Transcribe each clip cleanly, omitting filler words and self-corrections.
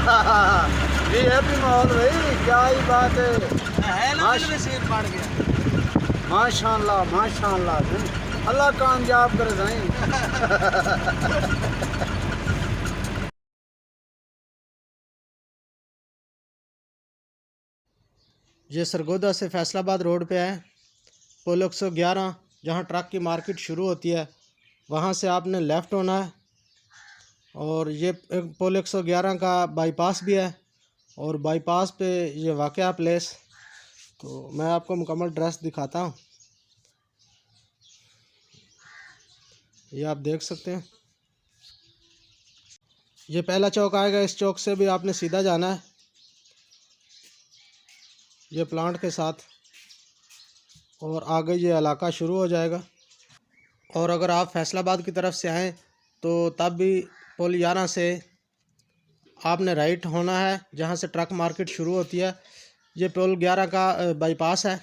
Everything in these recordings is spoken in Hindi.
ये हैप्पी माहौल भाई, क्या ही बात है। माशाअल्लाह माशाअल्लाह, अल्लाह कामयाब कर जाए। ये सरगोदा से फैसलाबाद रोड पे है, पोल 111, जहाँ ट्रक की मार्केट शुरू होती है वहाँ से आपने लेफ़्ट होना है। और ये पोल 111 का बाईपास भी है, और बाईपास पे ये वाक़या प्लेस। तो मैं आपको मुकम्मल ड्रेस दिखाता हूँ, ये आप देख सकते हैं। ये पहला चौक आएगा, इस चौक से भी आपने सीधा जाना है ये प्लांट के साथ, और आगे ये इलाका शुरू हो जाएगा। और अगर आप फैसलाबाद की तरफ से आएँ तो तब भी पुल 11 से आपने राइट होना है, जहाँ से ट्रक मार्केट शुरू होती है। ये पुल 11 का बाईपास है,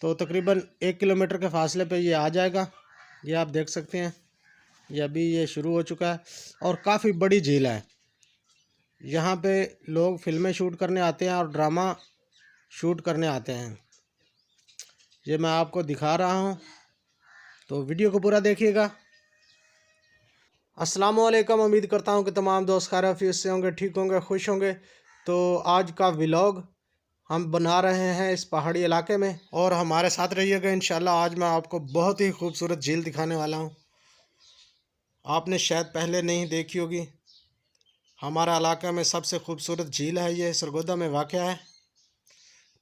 तो तकरीबन 1 किलोमीटर के फासले पे ये आ जाएगा। ये आप देख सकते हैं, ये अभी ये शुरू हो चुका है। और काफ़ी बड़ी झील है, यहाँ पे लोग फिल्में शूट करने आते हैं और ड्रामा शूट करने आते हैं। ये मैं आपको दिखा रहा हूँ, तो वीडियो को पूरा देखिएगा। अस्सलाम वालेकुम, उम्मीद करता हूँ कि तमाम दोस्त खैरियत से होंगे, ठीक होंगे, खुश होंगे। तो आज का व्लॉग हम बना रहे हैं इस पहाड़ी इलाके में, और हमारे साथ रहिएगा इंशाल्लाह। आज मैं आपको बहुत ही खूबसूरत झील दिखाने वाला हूँ, आपने शायद पहले नहीं देखी होगी। हमारा इलाका में सबसे खूबसूरत झील है, ये सरगोदा में वाक़ है।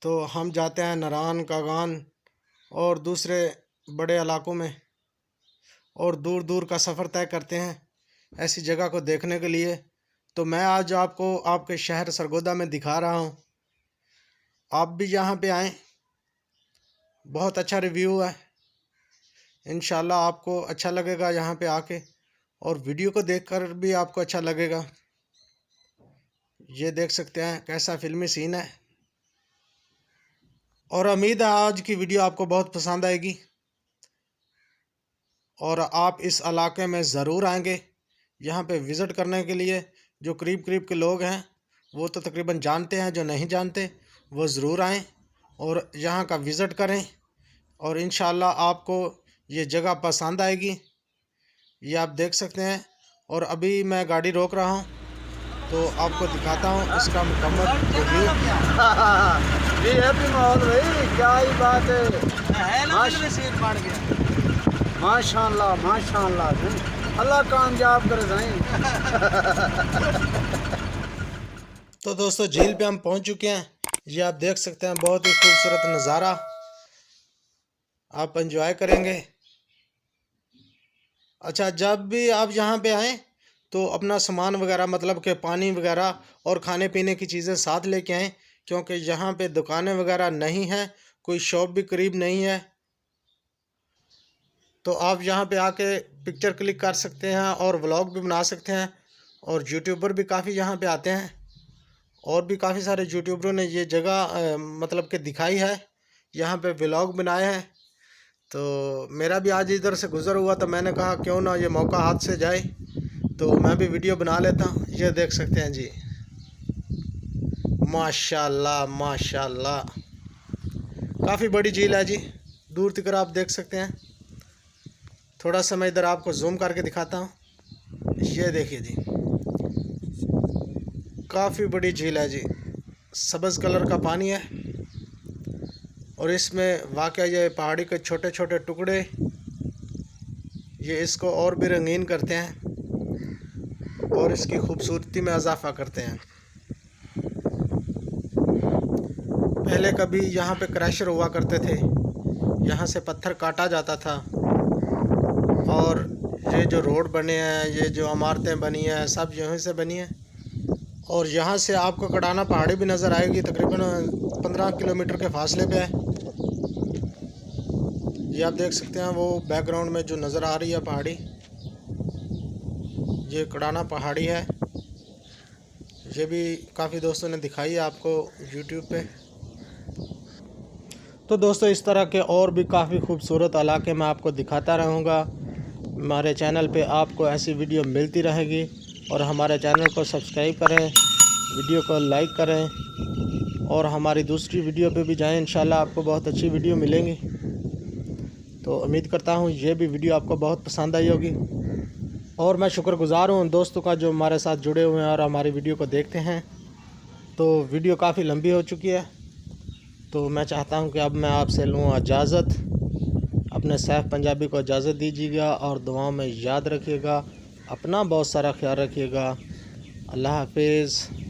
तो हम जाते हैं नारान, कागान और दूसरे बड़े इलाकों में, और दूर दूर का सफ़र तय करते हैं ऐसी जगह को देखने के लिए। तो मैं आज आपको आपके शहर सरगोदा में दिखा रहा हूँ, आप भी यहाँ पे आएँ। बहुत अच्छा रिव्यू है, इंशाल्लाह आपको अच्छा लगेगा यहाँ पे आके, और वीडियो को देखकर भी आपको अच्छा लगेगा। ये देख सकते हैं कैसा फिल्मी सीन है, और उम्मीद है आज की वीडियो आपको बहुत पसंद आएगी और आप इस इलाके में ज़रूर आएंगे यहाँ पे विज़िट करने के लिए। जो करीब करीब के लोग हैं वो तो तकरीबन जानते हैं, जो नहीं जानते वो ज़रूर आएँ और यहाँ का विज़िट करें, और इंशाल्लाह आपको ये जगह पसंद आएगी। ये आप देख सकते हैं। और अभी मैं गाड़ी रोक रहा हूँ, तो आपको दिखाता हूँ इसका मुकम्मल रिव्यू। ये हैप्पी माहौल भाई, क्या ही बात है। माशाअल्लाह माशाअल्लाह, अल्लाह कामयाब कर जाए। तो दोस्तों झील पे हम पहुँच चुके हैं, ये आप देख सकते हैं, बहुत ही खूबसूरत नज़ारा, आप एंजॉय करेंगे। अच्छा, जब भी आप यहाँ पे आएँ तो अपना सामान वगैरह, मतलब कि पानी वगैरह और खाने पीने की चीज़ें साथ लेके आएँ, क्योंकि यहाँ पे दुकानें वगैरह नहीं हैं, कोई शॉप भी करीब नहीं है। तो आप यहाँ पे आके पिक्चर क्लिक कर सकते हैं और व्लॉग भी बना सकते हैं, और यूट्यूबर भी काफ़ी यहाँ पे आते हैं, और भी काफ़ी सारे यूट्यूबरों ने ये जगह मतलब कि दिखाई है, यहाँ पे व्लॉग बनाए हैं। तो मेरा भी आज इधर से गुज़र हुआ, तो मैंने कहा क्यों ना ये मौका हाथ से जाए, तो मैं भी वीडियो बना लेता हूँ। ये देख सकते हैं जी, माशाल्लाह माशाल्लाह, काफ़ी बड़ी झील है जी, दूर तक आप देख सकते हैं। थोड़ा सा मैं इधर आपको जूम करके दिखाता हूँ। ये देखिए जी, काफ़ी बड़ी झील है जी, सब्ज़ कलर का पानी है, और इसमें वाकई ये पहाड़ी के छोटे छोटे टुकड़े ये इसको और भी रंगीन करते हैं और इसकी खूबसूरती में इजाफा करते हैं। पहले कभी यहाँ पे क्रैशर हुआ करते थे, यहाँ से पत्थर काटा जाता था, और ये जो रोड बने हैं, ये जो इमारतें बनी हैं, सब यहीं से बनी हैं। और यहाँ से आपको कड़ाना पहाड़ी भी नज़र आएगी, तकरीबन 15 किलोमीटर के फासले पे है। ये आप देख सकते हैं, वो बैकग्राउंड में जो नज़र आ रही है पहाड़ी, ये कड़ाना पहाड़ी है। ये भी काफ़ी दोस्तों ने दिखाई है आपको यूट्यूब पे। तो दोस्तों इस तरह के और भी काफ़ी खूबसूरत इलाके मैं आपको दिखाता रहूँगा। हमारे चैनल पे आपको ऐसी वीडियो मिलती रहेगी। और हमारे चैनल को सब्सक्राइब करें, वीडियो को लाइक करें और हमारी दूसरी वीडियो पे भी जाएं। इंशाल्लाह आपको बहुत अच्छी वीडियो मिलेंगी। तो उम्मीद करता हूँ ये भी वीडियो आपको बहुत पसंद आई होगी। और मैं शुक्रगुज़ार हूँ उन दोस्तों का जो हमारे साथ जुड़े हुए हैं और हमारी वीडियो को देखते हैं। तो वीडियो काफ़ी लंबी हो चुकी है, तो मैं चाहता हूँ कि अब मैं आपसे लूँ इजाज़त। अपने सैफ पंजाबी को इजाज़त दीजिएगा और दुआओं में याद रखिएगा। अपना बहुत सारा ख्याल रखिएगा। अल्लाह हाफिज़।